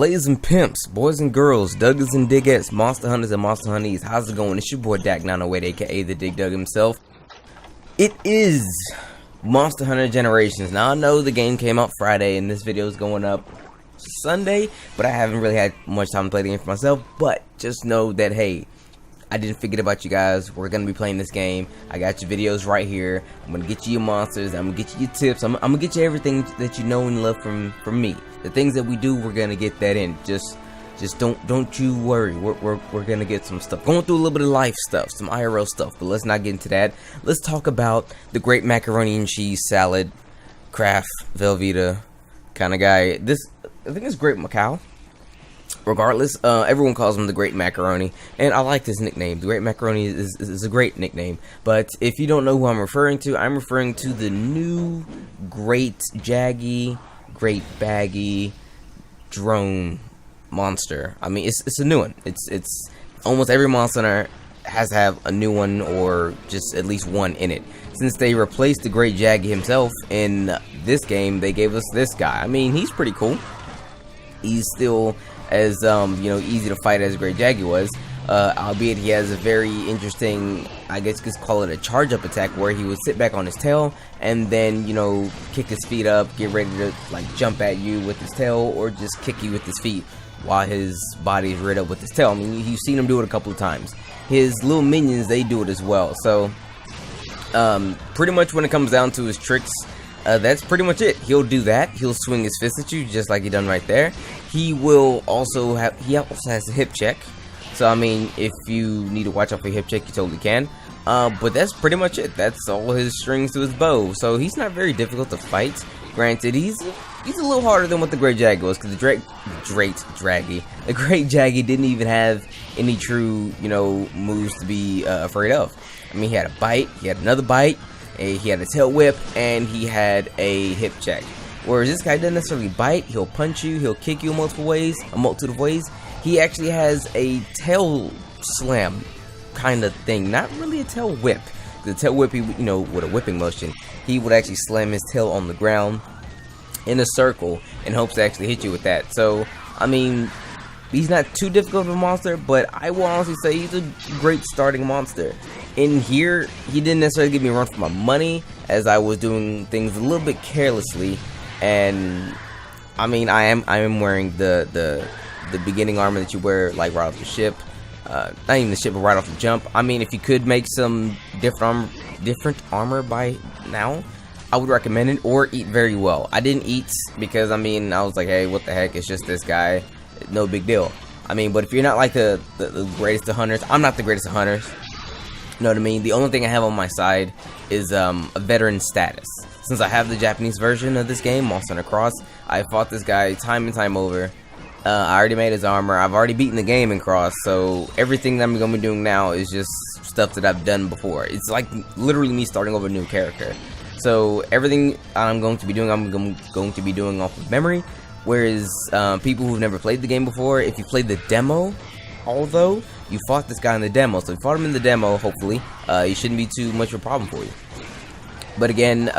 Slaves and pimps, boys and girls, Duggars and Diggettes, monster hunters and monster hunties. How's it going? It's your boy Dak908, aka the Dig Dug himself. It is Monster Hunter Generations. Now I know the game came out Friday and this video is going up Sunday, but I haven't really had much time to play the game for myself. But just know that, hey, I didn't forget about you guys. We're gonna be playing this game. I got your videos right here. I'm gonna get you your monsters. I'm gonna get you your tips. I'm gonna get you everything that you know and love from me. The things that we do, we're gonna get that in. Just don't you worry. We're gonna get some stuff. Going through a little bit of life stuff, some IRL stuff. But let's not get into that. Let's talk about the great macaroni and cheese salad, Kraft Velveeta kind of guy. I think it's Great Maccao. Regardless, everyone calls him the Great Macaroni, and I like this nickname. The Great Macaroni is a great nickname. But if you don't know who I'm referring to the new Great Jaggy, Great Baggy drone monster. I mean, it's a new one. It's almost every monster hunter has to have a new one or just at least one in it. Since they replaced the Great Jaggy himself in this game, they gave us this guy. I mean, he's pretty cool. He's still as easy to fight as Great Jaggy was, albeit he has a very interesting, I guess you could call it a charge up attack, where he would sit back on his tail and then kick his feet up, get ready to like jump at you with his tail, or just kick you with his feet while his body is reared up with his tail. I mean, you've seen him do it a couple of times. His little minions, they do it as well. So pretty much when it comes down to his tricks, that's pretty much it. He'll do that. He'll swing his fist at you just like he done right there. He also has a hip check. So I mean, if you need to watch out for a hip check, you totally can. But that's pretty much it. That's all his strings to his bow. So he's not very difficult to fight. Granted, he's a little harder than what the Great Jaggy was, because the Great Jaggy didn't even have any true moves to be afraid of. I mean, he had a bite, he had another bite, he had a tail whip, and he had a hip check. Whereas this guy doesn't necessarily bite. He'll punch you, he'll kick you a multitude of ways. He actually has a tail slam kind of thing, not really a tail whip. The tail whip, with a whipping motion, he would actually slam his tail on the ground in a circle in hopes to actually hit you with that. So, I mean, he's not too difficult of a monster, but I will honestly say he's a great starting monster. In here, he didn't necessarily give me a run for my money, as I was doing things a little bit carelessly. And I mean, I am wearing the beginning armor that you wear like right off the ship. Not even the ship, but right off the jump. I mean, if you could make some different armor by now, I would recommend it, or eat very well. I didn't eat because, I mean, I was like, hey, what the heck, it's just this guy, no big deal. I mean, but if you're not like the greatest of hunters, I'm not the greatest of hunters. You know what I mean? The only thing I have on my side is a veteran status. Since I have the Japanese version of this game, Monster Hunter Cross, I fought this guy time and time over. I already made his armor. I've already beaten the game in Cross, so everything that I'm going to be doing now is just stuff that I've done before. It's like literally me starting over a new character. So everything I'm going to be doing, I'm going to be doing off of memory. Whereas people who've never played the game before, if you played the demo, although you fought this guy in the demo, so if you fought him in the demo, hopefully, he shouldn't be too much of a problem for you. But again,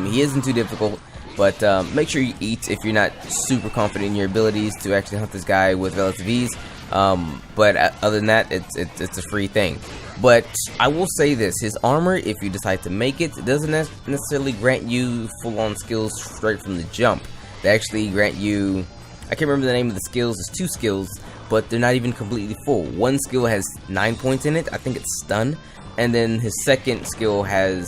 he isn't too difficult. But make sure you eat if you're not super confident in your abilities to actually hunt this guy with relative ease. But other than that, it's a free thing. But I will say this: his armor, if you decide to make it, doesn't necessarily grant you full-on skills straight from the jump. They actually grant you, I can't remember the name of the skills. There's 2 skills, but they're not even completely full. One skill has 9 points in it. I think it's stun. And then his second skill has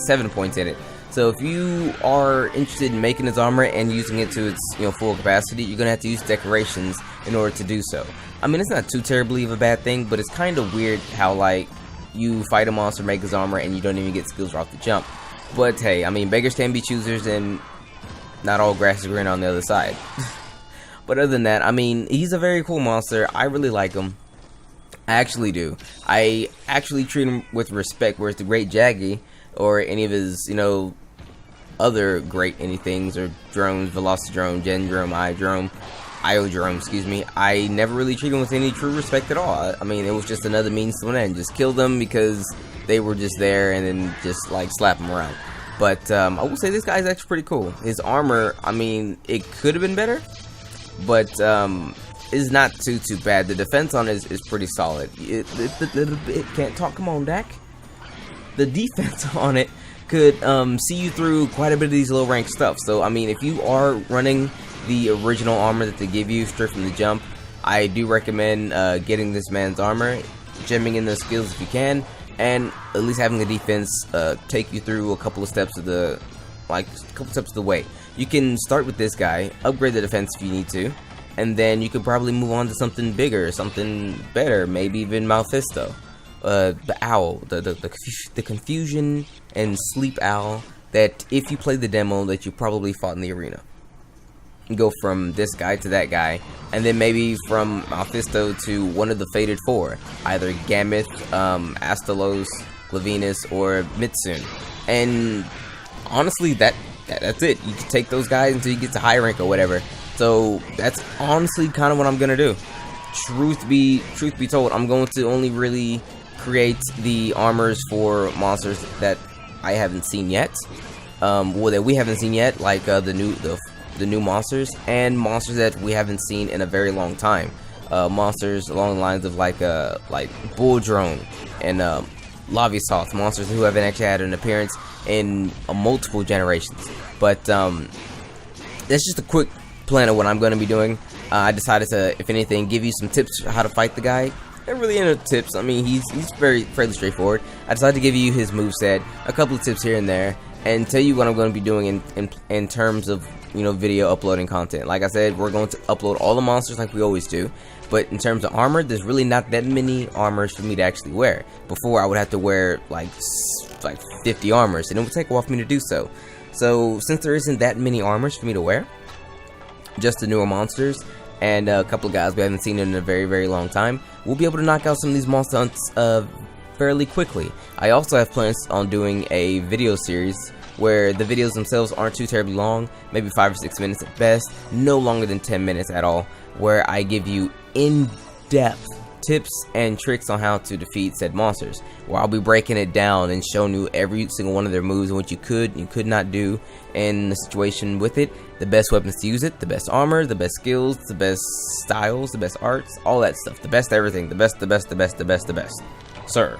7 points in it. So if you are interested in making his armor and using it to its full capacity, you're gonna have to use decorations in order to do so. I mean, it's not too terribly of a bad thing, but it's kind of weird how like you fight a monster, make his armor, and you don't even get skills right off the jump. But hey, I mean, beggars can be choosers, and not all grass is green on the other side. But other than that, I mean, he's a very cool monster. I really like him. I actually do. I actually treat him with respect, whereas the Great Jaggy, or any of his, other great anythings, or drones, Velocidrome, Gendrome, Iodrome, excuse me, I never really treated him with any true respect at all. I mean, it was just another means to an end. Just kill them because they were just there, and then just like slap them around. But I will say this guy's actually pretty cool. His armor, I mean, it could have been better, but it's not too bad. The defense on it is pretty solid. It can't talk. Come on, Dak. The defense on it could see you through quite a bit of these low rank stuff. So I mean, if you are running the original armor that they give you straight from the jump, I do recommend getting this man's armor, gemming in the skills if you can, and at least having the defense take you through a couple of steps of the way. You can start with this guy, upgrade the defense if you need to, and then you could probably move on to something bigger, something better, maybe even Mephisto, the owl, the confusion and sleep owl that if you play the demo that you probably fought in the arena. You go from this guy to that guy, and then maybe from Mephisto to one of the Fated Four, either Gameth, Astalos, Levinus, or Mitsune. And honestly, that's it. You can take those guys until you get to high rank or whatever. So that's honestly kind of what I'm gonna do. Truth be told, I'm going to only really create the armors for monsters that I haven't seen yet, well, that we haven't seen yet, like the new monsters, and monsters that we haven't seen in a very long time. Monsters along the lines of like Bull Drone and Lavisoth, monsters who haven't actually had an appearance in multiple generations. But that's just a quick plan of what I'm going to be doing. I decided to, if anything, give you some tips how to fight the guy. Not really into tips. I mean, he's fairly straightforward. I decided to give you his moveset, a couple of tips here and there, and tell you what I'm going to be doing in terms of, you know, video uploading content. Like I said, we're going to upload all the monsters like we always do, but in terms of armor, there's really not that many armors for me to actually wear. Before, I would have to wear like 50 armors, and it would take a while for me to do so. So since there isn't that many armors for me to wear, just the newer monsters and a couple of guys we haven't seen in a very long time, we'll be able to knock out some of these monster hunts fairly quickly. I also have plans on doing a video series where the videos themselves aren't too terribly long, maybe 5 or 6 minutes at best, no longer than 10 minutes at all, where I give you in-depth tips and tricks on how to defeat said monsters, where I'll be breaking it down and showing you every single one of their moves and what you could not do in the situation with it, the best weapons to use it, the best armor, the best skills, the best styles, the best arts, all that stuff, the best everything, the best, sir.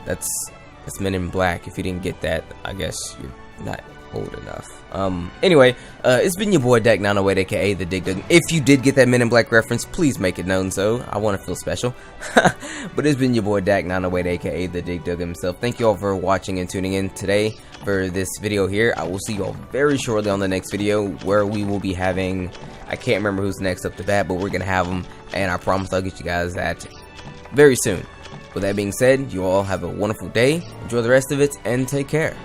That's Men in Black. If you didn't get that, I guess you're not old enough. Anyway, it's been your boy Dak908, aka the Dig Dug. If you did get that Men in Black reference, please make it known so I want to feel special. But it's been your boy Dak908, aka the Dig Dug himself. Thank you all for watching and tuning in today for this video here. I will see you all very shortly on the next video, where we will be having, I can't remember who's next up to bat, but we're gonna have them, and I promise I'll get you guys that very soon. With that being said, you all have a wonderful day, enjoy the rest of it, and take care.